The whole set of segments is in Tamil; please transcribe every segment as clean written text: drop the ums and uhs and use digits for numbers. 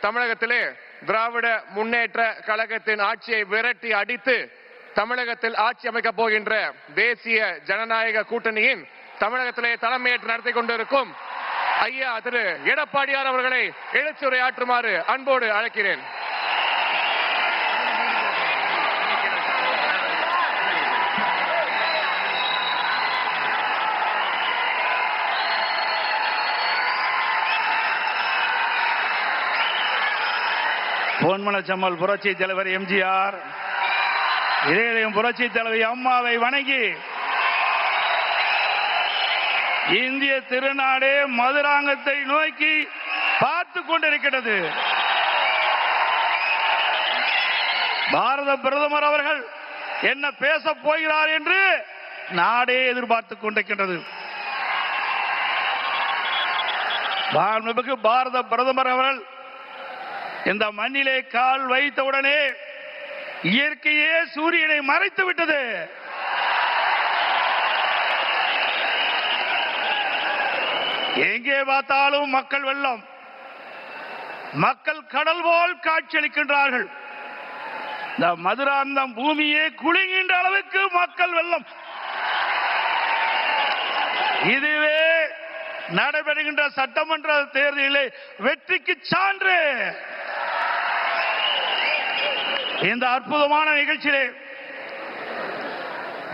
தமிழகத்திலே திராவிட முன்னேற்ற கழகத்தின் ஆட்சியை விரட்டி அடித்து தமிழகத்தில் ஆட்சி அமைக்கப் போகின்ற தேசிய ஜனநாயக கூட்டணியின் தமிழகத்திலே தலைமையேற்று நடத்தி கொண்டிருக்கும் ஐயா திரு எடப்பாடியார் அவர்களை எழுச்சியுரையாற்றுமாறு அன்போடு அழைக்கிறேன். பொன்மனச்செம்மல் புரட்சி தலைவர் எம்ஜிஆர், இதயம் புரட்சி தலைவி அம்மாவை வணங்கி இந்திய திருநாடே மதுராங்கத்தை நோக்கி பார்த்து கொண்டிருக்கிறது. பாரத பிரதமர் அவர்கள் என்ன பேச போகிறார் என்று நாடே எதிர்பார்த்துக் கொண்டிருக்கின்றது. பாரத பிரதமர் அவர்கள் இந்த மண்ணிலே கால் வைத்தவுடனே இயற்கையே சூரியனை மறைத்து விட்டது. எங்கே பார்த்தாலும் மக்கள் வெள்ளம், மக்கள் கடல் போல் காட்சியளிக்கின்றார்கள். இந்த மதுராந்தம் பூமியே குலுங்குகின்ற அளவுக்கு மக்கள் வெள்ளம். இதுவே நடைபெறுகின்ற சட்டமன்ற தேர்தலிலே வெற்றிக்கு சான்று. இந்த அற்புதமான நிகழ்ச்சியிலே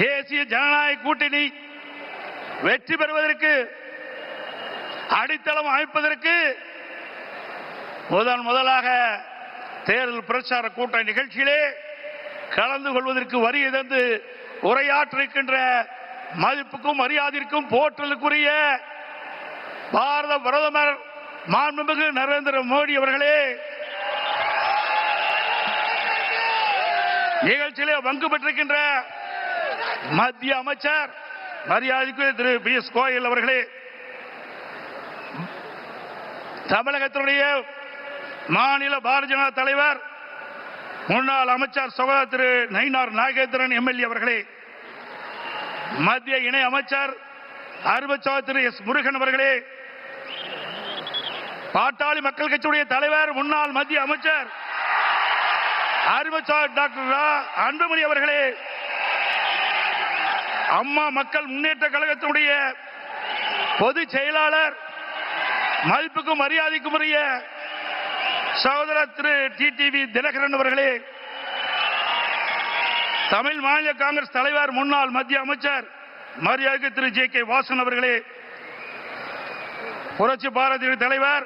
தேசிய ஜனநாயக கூட்டணி வெற்றி பெறுவதற்கு அடித்தளம் அமைப்பதற்கு முதலாக தேர்தல் பிரச்சார கூட்ட நிகழ்ச்சியிலே கலந்து கொள்வதற்கு வருகை தந்து உரையாற்றிருக்கின்ற மதிப்புக்கும் மரியாதைக்கும் போற்றலுக்குரிய பாரத பிரதமர் மாண்புமிகு நரேந்திர மோடி அவர்களே, நிகழ்ச்சியிலே பங்கு பெற்றிருக்கின்ற மத்திய அமைச்சர் மரியாதைக்குரிய திரு பியூஷ் கோயல் அவர்களே, தமிழகத்தினுடைய மாநில பாரதிய ஜனதா தலைவர் முன்னாள் அமைச்சர் சகோதரர் திரு நயினார் நாகேந்திரன் எம்எல்ஏ அவர்களே, மத்திய இணை அமைச்சர் அருமைச்சர் திரு எஸ் முருகன் அவர்களே, பாட்டாளி மக்கள் கட்சியுடைய தலைவர் முன்னாள் மத்திய அமைச்சர் அருமைச்சர் டாக்டர் அன்புமணி அவர்களே, அம்மா மக்கள் முன்னேற்ற கழகத்தினுடைய பொதுச் செயலாளர் மதிப்புக்கும் மரியாதைக்கும் உரிய சகோதரர் திரு டிடிவி தினகரன் அவர்களே, தமிழ் மாநில காங்கிரஸ் தலைவர் முன்னாள் மத்திய அமைச்சர் மரியாதைக்கு திரு ஜே கே வாசன் அவர்களே, புரட்சி பாரதிய தலைவர்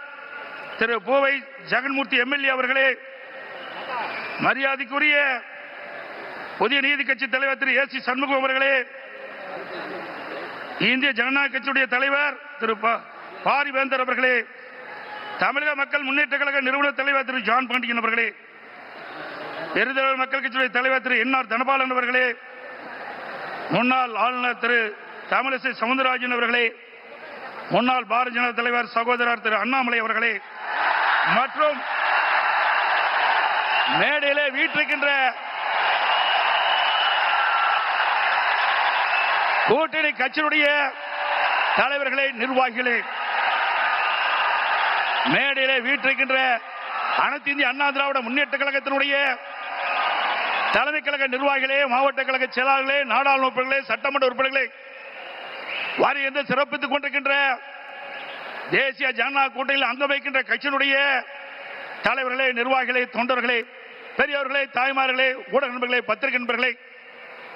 திரு பூவை ஜெகன்மூர்த்தி எம்எல்ஏ அவர்களே, மரியாதைக்குரிய புதிய நீதி கட்சி தலைவர் திரு ஏ சி சண்முகம் அவர்களே, இந்திய ஜனநாயக கட்சியுடைய தலைவர் திரு பாரிவேந்தர் அவர்களே, தமிழக மக்கள் முன்னேற்ற கழக நிறுவன தலைவர் திரு ஜான் பாண்டியன் அவர்களே, பெருந்தலைவர் மக்கள் கட்சியுடைய தலைவர் திரு என் ஆர் தனபாலன் அவர்களே, முன்னாள் ஆளுநர் திரு தமிழிசை சவுந்தரராஜன் அவர்களே, முன்னாள் பாரதிய ஜனதா தலைவர் சகோதரர் திரு அண்ணாமலை அவர்களே, மற்றும் மேடையிலே வீற்றிருக்கின்ற கூட்டணி கட்சியுடைய தலைவர்களே, நிர்வாகிகளே, மேடையிலே வீற்றிருக்கின்ற அனைத்து இந்திய அண்ணா திராவிட முன்னேற்ற கழகத்தினுடைய தலைமை கழக நிர்வாகிகளே, மாவட்ட கழக செயலாளர்களே, நாடாளுமன்ற உறுப்பினர்களே, சட்டமன்ற உறுப்பினர்களே, வாரியத்தை சிறப்பித்துக் கொண்டிருக்கின்ற தேசிய ஜனநாயக கூட்டணியில் அங்கம் வைக்கின்ற கட்சியினுடைய தலைவர்களே, நிர்வாகிகளே, தொண்டர்களே, பெரியவர்களே, தாய்மார்களே, ஊடக நண்பர்களே, பத்திரிகை நண்பர்களே,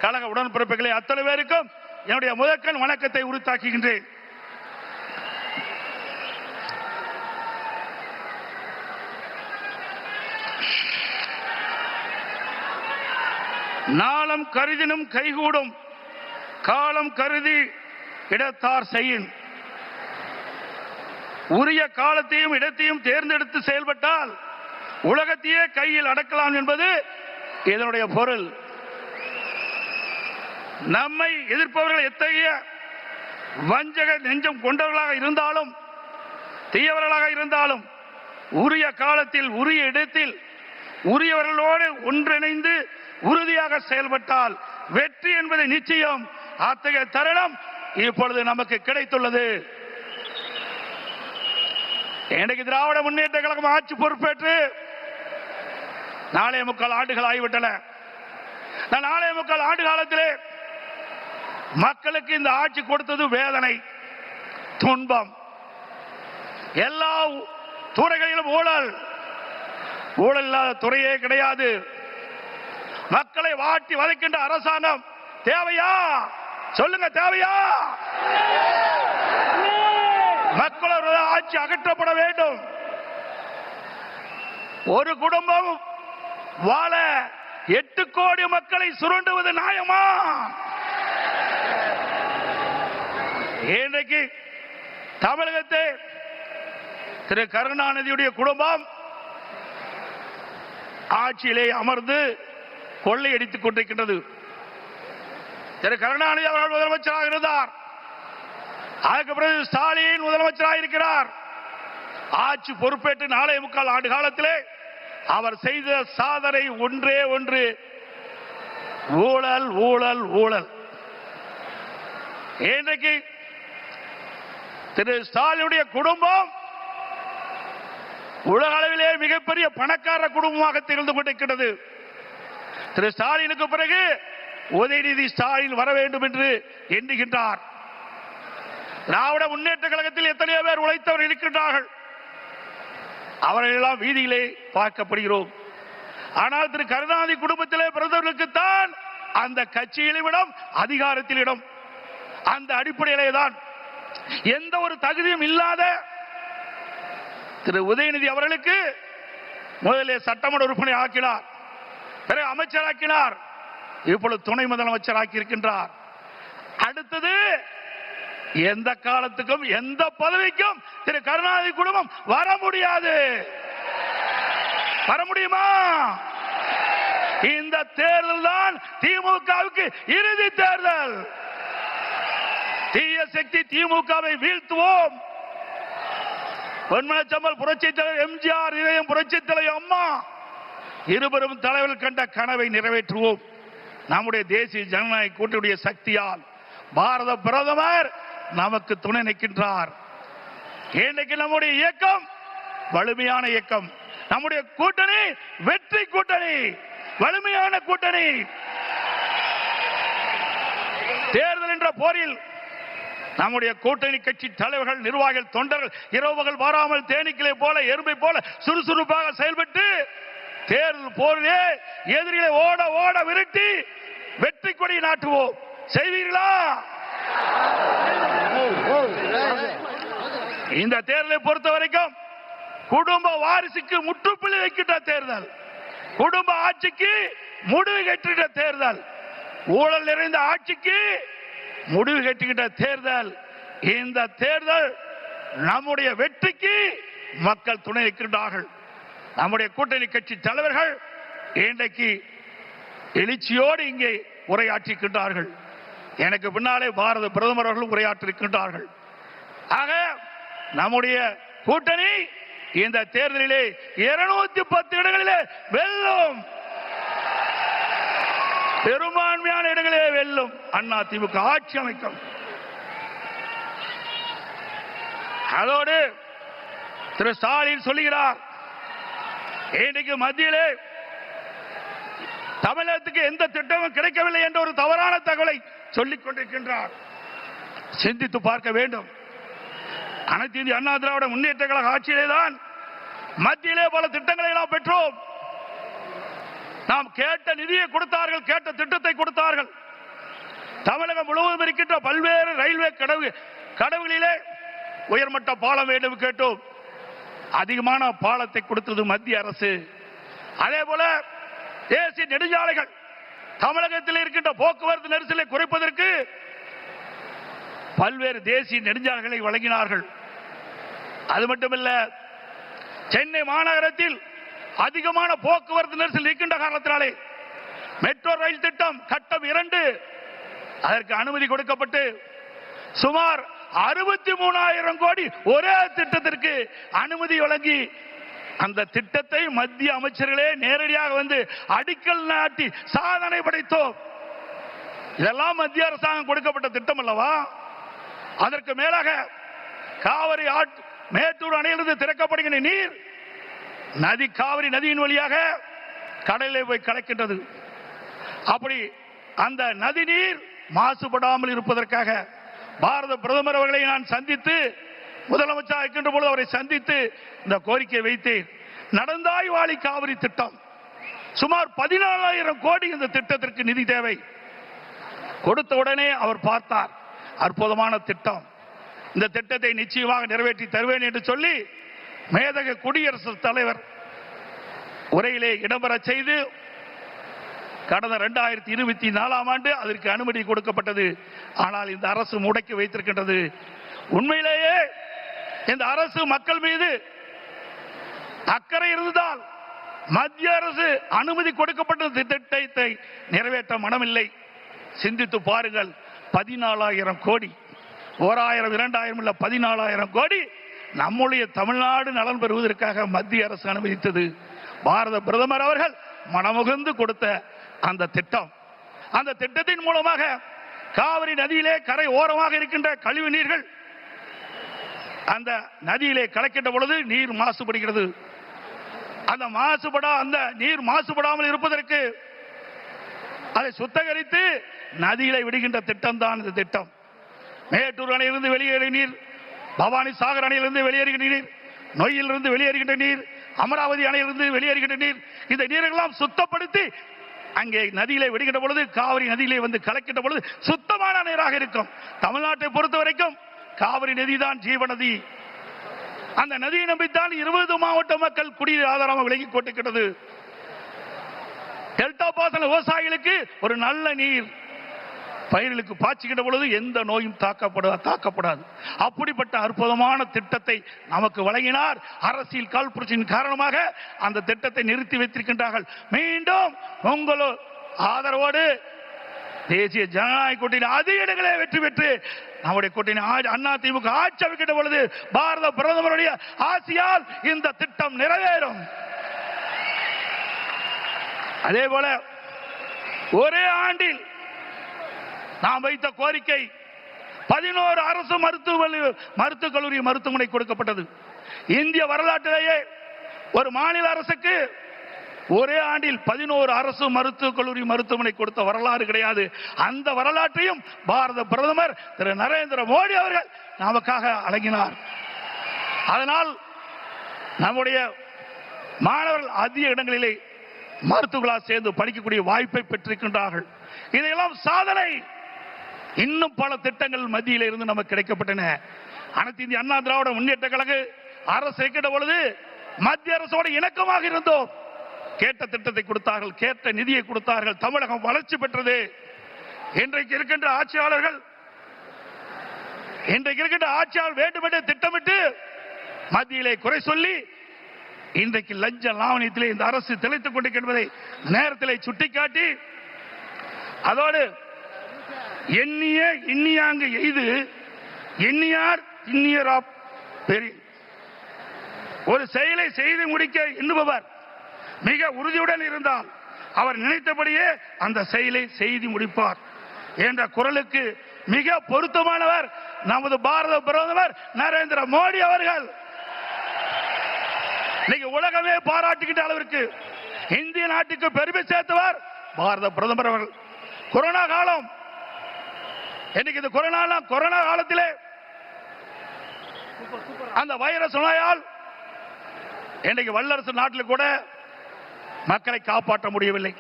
கழக உடன்பிறப்புகளே, அத்தனை பேருக்கும் என்னுடைய முதற்கண் வணக்கத்தை உரித்தாக்குகின்றேன். நாளம் கருதினும் கைகூடும், காலம் கருதி இடத்தார் செய்யின். உரிய காலத்தையும் இடத்தையும் தேர்ந்தெடுத்து செயல்பட்டால் உலகத்தையே கையில் அடக்கலாம் என்பது இதனுடைய பொருள். நம்மை எதிர்ப்பவர்கள் எத்தகைய வஞ்சக நெஞ்சம் கொண்டவர்களாக இருந்தாலும், தீயவர்களாக இருந்தாலும், உரிய காலத்தில் உரிய இடத்தில் உரியவர்களோடு ஒன்றிணைந்து உறுதியாக செயல்பட்டால் வெற்றி என்பது நிச்சயம். அத்தகைய தருணம் இப்பொழுது நமக்கு கிடைத்துள்ளது. இன்றைக்கு திராவிட முன்னேற்ற கழகம் ஆட்சி பொறுப்பேற்று 4.25 ஆண்டுகள் ஆகிவிட்டன. 4.25 ஆண்டு காலத்திலே மக்களுக்கு இந்த ஆட்சி கொடுத்தது வேதனை, துன்பம். எல்லா துறைகளிலும் ஊழல், ஊழல் இல்லாத துறையே கிடையாது. மக்களை வாட்டி வதைக்கின்ற அரசாங்கம் தேவையா? சொல்லுங்க, தேவையா? மக்களோட ஆட்சி அகற்றப்பட வேண்டும். ஒரு குடும்பம் வாழ 8 கோடி மக்களை சுரண்டுவது நியாயமா? இன்றைக்கு தமிழகத்தை திரு கருணாநிதியுடைய குடும்பம் ஆட்சியிலே அமர்ந்து கொள்ளையடித்துக் கொண்டிருக்கின்றது. திரு கருணாநிதி அவர்கள் முதலமைச்சராக இருந்தார். அதுக்கு பிறகு ஸ்டாலின் முதலமைச்சராக இருக்கிறார். ஆட்சி பொறுப்பேற்று 4.25 ஆண்டு காலத்திலே அவர் செய்த சாதனை ஒன்றே ஒன்று, ஊழல், ஊழல், ஊழல். இன்றைக்கு திரு ஸ்டாலினுடைய குடும்பம் உலக அளவிலே மிகப்பெரிய பணக்கார குடும்பமாக திகழ்ந்து கொண்டிருக்கிறது. திரு ஸ்டாலினுக்கு பிறகு உதயநிதி ஸ்டாலின் வர வேண்டும் என்று எண்ணுகின்றார். திராவிட முன்னேற்ற கழகத்தில் எத்தனையோ பேர் உழைத்தவர்கள் இருக்கின்றார்கள். அவர்கள் எல்லாம் வீதியிலே பார்க்கப்படுகிறோம். ஆனால் திரு கருணாநிதி குடும்பத்திலே பிறந்தவர்களுக்குத்தான் அந்த கட்சியிலும் இடம், அதிகாரத்தில் இடம். அந்த அடிப்படையிலே தான் எந்த ஒரு தகுதியும் இல்லாத திரு உதயநிதி அவர்களுக்கு முதலில் சட்டமன்ற உறுப்பினர் ஆக்கினார், பிறகு அமைச்சராக்கினார், இப்பொழுது துணை முதலமைச்சர் ஆக்கி இருக்கின்றார். அடுத்தது எந்த காலத்துக்கும் எந்த பதவிக்கும் திரு கருணாநிதி குடும்பம் வர முடியாது. வர முடியுமா? இந்த தேர்தல் தான் திமுகவுக்கு இறுதி தேர்தல். தீய சக்தி திமுகவை வீழ்த்துவோம். பொன்மனச்சம்பல் புரட்சி தலைவர் எம்ஜிஆர், இதயம் புரட்சி தலைவர் அம்மா இருவரும் தலைவர்கள் கண்ட கனவை நிறைவேற்றுவோம். நம்முடைய தேசிய ஜனநாயக கூட்டணியுடைய சக்தியால் பாரத பிரதமர் நமக்கு துணை நிற்கின்றார். இன்றைக்கு நம்முடைய இயக்கம் வலிமையான இயக்கம். நம்முடைய கூட்டணி வெற்றி கூட்டணி, வலிமையான கூட்டணி. தேர்தல் என்ற போரில் நம்முடைய கூட்டணி கட்சி தலைவர்கள், நிர்வாகிகள், தொண்டர்கள் இரவுகள் வாராமல் தேனீக்களை போல, எறும்பை போல சுறுசுறுப்பாக செயல்பட்டு தேர்தல் போரிலே எதிரிகளை ஓட ஓட விரட்டி வெற்றி கொடி நாட்டுவோம். செய்வீர்களா? இந்த தேர்தலை பொறுத்த வரைக்கும் குடும்ப வாரிசுக்கு முற்றுப்புள்ளி வைக்கின்ற தேர்தல், குடும்ப ஆட்சிக்கு முடிவு கட்டுகின்ற தேர்தல், ஊழல் நிறைந்த ஆட்சிக்கு முடிவு கட்டுகின்ற தேர்தல். இந்த தேர்தல் நம்முடைய வெற்றிக்கு மக்கள் துணை இருக்கின்றார்கள். நம்முடைய கூட்டணி கட்சி தலைவர்கள் இன்றைக்கு எழுச்சியோடு இங்கே உரையாற்றிருக்கின்றார்கள். எனக்கு பின்னாலே பாரத பிரதமர் அவர்கள் உரையாற்றிருக்கின்றார்கள். ஆக நம்முடைய கூட்டணி இந்த தேர்தலிலே 210 இடங்களிலே வெல்லும், பெரும்பான்மையான இடங்களே வெல்லும். அண்ணா திமுக ஆட்சி அமைக்கும். அதோடு திரு ஸ்டாலின் சொல்லுகிறார், இன்றைக்கு மத்தியிலே தமிழகத்துக்கு எந்த திட்டமும் கிடைக்கவில்லை என்ற ஒரு தவறான தகவலை சொல்லிக் கொண்டிருக்கின்றார். சிந்தித்து பார்க்க வேண்டும். அனைத்து இந்திய அண்ணா திராவிட முன்னேற்ற கழக ஆட்சியிலே தான் மத்தியிலே பல திட்டங்களை நாம் பெற்றோம். நாம் கேட்ட நிதியை கொடுத்தார்கள், கேட்ட திட்டத்தை கொடுத்தார்கள். தமிழகம் முழுவதும் இருக்கின்ற பல்வேறு ரயில்வே கடவுகளிலே உயர்மட்ட பாலம் வேண்டும் கேட்டோம். அதிகமான பாலத்தை கொடுத்தது மத்திய அரசு. அதே போல தேசிய நெடுஞ்சாலைகள், தமிழகத்தில் இருக்கின்ற போக்குவரத்து நெரிசலை குறைப்பதற்கு பல்வேறு தேசிய நெடுஞ்சாலைகளை வழங்கினார்கள். அது மட்டுமல்ல, சென்னை மாநகரத்தில் அதிகமான போக்குவரத்து நெரிசல் இருக்கின்ற காரணத்தினாலே மெட்ரோ ரயில் திட்டம் கட்டம் 2 அதற்கு அனுமதி கொடுக்கப்பட்டு சுமார் 63,000 கோடி ஒரே திட்டத்திற்கு அனுமதி வழங்கி அந்த திட்டத்தை மத்திய அமைச்சர்களே நேரடியாக வந்து அடிக்கல் நாட்டி சாதனை படைத்தோம். இதெல்லாம் மத்திய அரசாங்கம் கொடுக்கப்பட்ட திட்டம் அல்லவா? அதற்கு மேலாக காவிரி மேட்டூர் அணையிலிருந்து திறக்கப்படுகின்ற நீர் நதி காவிரி நதியின் வழியாக கடலிலே போய் கலக்கின்றது. அப்படி அந்த நதி நீர் மாசுபடாமல் இருப்பதற்காக பாரத பிரதமர் அவர்களை நான் சந்தித்து, முதலமைச்சர் இருக்கின்ற பொழுது அவரை சந்தித்து இந்த கோரிக்கை வைத்தேன். நடந்தாய் வாழி காவிரி திட்டம் சுமார் 14,000 கோடி இந்த திட்டத்திற்கு நிதி தேவை. கொடுத்த உடனே அவர் பார்த்தார், அற்புதமான திட்டம், இந்த திட்டத்தை நிச்சயமாக நிறைவேற்றி தருவேன் என்று சொல்லி மேதக குடியரசுத் தலைவர் உரையிலே இடம்பெற செய்து கடந்த 2024ஆம் ஆண்டு அதற்கு அனுமதி கொடுக்கப்பட்டது. ஆனால் இந்த அரசு முடக்கி வைத்திருக்கின்றது. உண்மையிலேயே இந்த அரசு மக்கள் மீது அக்கறை இருந்தால் மத்திய அரசு அனுமதி கொடுக்கப்பட்ட திட்டத்தை நிறைவேற்ற மனமில்லை. சிந்தித்து பாருங்கள், 14,000 கோடி, 1000 2000 இல்ல 14,000 கோடி நம்முடைய தமிழ்நாடு நலன் பெறுவதற்காக மத்திய அரசு அனுமதித்தது. பாரத பிரதமர் அவர்கள் மனமுகந்து கொடுத்த அந்த திட்டம், அந்த திட்டத்தின் மூலமாக காவிரி நதியிலே கரை ஓரமாக இருக்கின்ற கழிவு நீர்கள் அந்த நதியிலே கலக்கின்ற பொழுது நீர் மாசுபடுகிறது. அந்த நீர் மாசுபடாமல் இருப்பதற்கு அதை சுத்தகரித்து நதியிலே விடுகின்ற திட்டம் தான் இந்த திட்டம். மேட்டூர் அணையிலிருந்து வெளியேறிய நீர், பவானி சாகர் அணையிலிருந்து வெளியேறுகின்ற நீர், நொய்யிலிருந்து வெளியேறுகின்ற நீர், அமராவதி அணையிலிருந்து வெளியேறுகின்ற நீர், இந்த நீரெல்லாம் சுத்தப்படுத்தி அங்கே நதியிலே விடுகின்ற பொழுது, காவிரி நதியிலே வந்து கலக்கின்ற பொழுது சுத்தமான நீராக இருக்கும். தமிழ்நாட்டை பொறுத்த வரைக்கும் காவிரி நதிதான் ஜீவநதி. அந்த நதியை நம்பித்தான் 20 மாவட்ட மக்கள் குடிநீர் ஆதாரமாக விலகி கொண்டிருக்கிறது. டெல்டா பாசன விவசாயிகளுக்கு ஒரு நல்ல நீர், பயிர்களுக்கு பாய்ச்சுகின்ற பொழுது எந்த நோயும் தாக்கப்படாது. அப்படிப்பட்ட அற்புதமான திட்டத்தை நமக்கு வழங்கினார். அரசியல் காழ்ப்புணர்ச்சியின் காரணமாக அந்த திட்டத்தை நிறுத்தி வைத்திருக்கின்றார்கள். மீண்டும் உங்களோ ஆதரவோடு தேசிய ஜனநாயக கூட்டணி அதிக இடங்களே வெற்றி பெற்று நம்முடைய கூட்டணி அதிமுக ஆட்சி அமைக்கின்ற பொழுது பாரத பிரதமருடைய ஆசியால் இந்த திட்டம் நிறைவேறும். அதே போல ஒரே ஆண்டில் நாம் வைத்த கோரிக்கை 11 அரசு மருத்துவக் கல்லூரி மருத்துவமனை கொடுக்கப்பட்டது. இந்திய வரலாற்றிலேயே ஒரு மாநில அரசுக்கு ஒரே ஆண்டில் 11 அரசு மருத்துவக் கல்லூரி மருத்துவமனை கொடுத்த வரலாறு கிடையாது. அந்த வரலாற்றையும் பாரத பிரதமர் திரு நரேந்திர மோடி அவர்கள் நமக்காக வழங்கினார். அதனால் நம்முடைய மாணவர்கள் அதிக இடங்களிலே மருத்துவர்களாக சேர்ந்து படிக்கக்கூடிய வாய்ப்பை பெற்றிருக்கின்றார்கள். இதையெல்லாம் சாதனை. இன்னும் பல திட்டங்கள் மத்தியில் இருந்து நமக்கு கிடைக்கப்பட்டன. அனைத்து இந்திய அண்ணா திராவிட முன்னேற்ற கழக அரசு இருக்கின்ற பொழுது மத்திய அரசோடு இணக்கமாக இருந்தோம். கேட்ட திட்டத்தை கொடுத்தார்கள், கேட்ட நிதியை கொடுத்தார்கள். தமிழகம் வளர்ச்சி பெற்றது. இன்றைக்கு இருக்கின்ற ஆட்சியாளர்கள் வேண்டுமென்றே திட்டமிட்டு மத்தியிலே குறை சொல்லி இன்றைக்கு லஞ்ச லாவணியத்திலே இந்த அரசு திளைத்துக் கொண்டிருக்கின்றதை நேரத்திலே சுட்டிக்காட்டி, அதோடு எண்ணிய இன்னியாங்கு எய்து எண்ணியார் இன்னியரா பெரிய ஒரு செயலை செய்து முடிக்க எண்ணுபவர் மிக உறுதியுடன் இருந்தால் அவர் நினைத்தபடியே அந்த செயலை செய்து முடிப்பார் என்ற குரலுக்கு மிக பொருத்தமானவர் நமது பாரத பிரதமர் நரேந்திர மோடி அவர்கள். இன்னைக்கு உலகமே பாராட்டுகின்ற அளவிற்கு இந்திய நாட்டுக்கு பெருமை சேர்த்தவர் பாரத பிரதமர் அவர்கள். கொரோனா காலம், இன்னைக்கு இந்த கொரோனா காலத்திலே அந்த வைரஸ் நோயால் இன்றைக்கு வல்லரசு நாட்டில் கூட மக்களை காப்பாற்ற முடியவில்லை.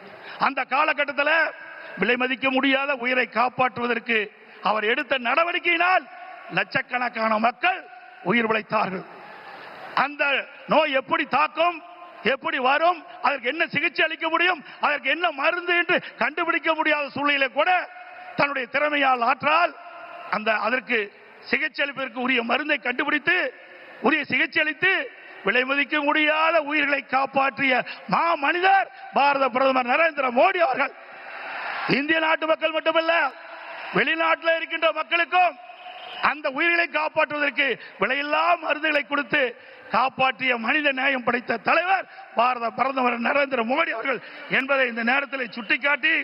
அந்த காலகட்டத்தில் விலை மதிக்க முடியாத உயிரை காப்பாற்றுவதற்கு அவர் எடுத்த நடவடிக்கையினால் லட்சக்கணக்கான மக்கள் உயிர் பிழைத்தார்கள். அந்த நோய் எப்படி தாக்கும், எப்படி வரும், அதற்கு என்ன சிகிச்சை அளிக்க முடியும், அதற்கு என்ன மருந்து என்று கண்டுபிடிக்க முடியாத சூழ்நிலை கூட தன்னுடைய திறமையால் ஆற்றால் அதற்கு சிகிச்சை அளிப்பதற்கு உரிய மருந்தை கண்டுபிடித்து உரிய சிகிச்சை அளித்து விலை மதிக்க முடியாத உயிர்களை காப்பாற்றிய மா மனிதர் பாரத பிரதமர் நரேந்திர மோடி அவர்கள். இந்திய நாட்டு மக்கள் மட்டுமல்ல, வெளிநாட்டில் இருக்கின்ற மக்களுக்கும் அந்த உயிர்களை காப்பாற்றுவதற்கு விலையில்லா மருந்துகளை கொடுத்து காப்பாற்றிய மனித நேயம் படைத்த தலைவர் பாரத பிரதமர் நரேந்திர மோடி அவர்கள் என்பதை இந்த நேரத்தில் சுட்டிக்காட்டி,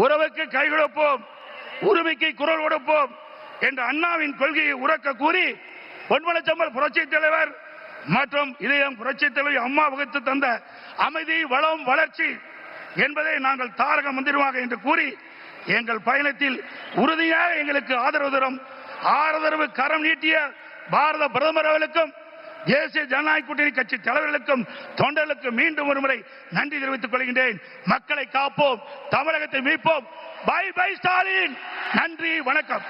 உறவுக்கு கை கொடுப்போம், உரிமைக்கு குரல் கொடுப்போம் என்ற அண்ணாவின் கொள்கையை உறக்க கூறி பொன்மனச்செம்மல் புரட்சி தலைவர் மற்றும் இதயம் புரட்சி தலைவர் அம்மா வகுத்து தந்த அமைதி, வளம், வளர்ச்சி என்பதை நாங்கள் தாரக மந்திரமாக என்று கூறி எங்கள் பயணத்தில் உறுதியாக எங்களுக்கு ஆதரவு கரம் நீட்டிய பாரத பிரதமர் அவர்களுக்கும் தேசிய ஜனநாயக கூட்டணி கட்சி தலைவர்களுக்கும் தொண்டர்களுக்கும் மீண்டும் ஒருமுறை நன்றி தெரிவித்துக் கொள்கின்றேன். மக்களை காப்போம், தமிழகத்தை மீட்போம். By by Stalin. நன்றி, வணக்கம்.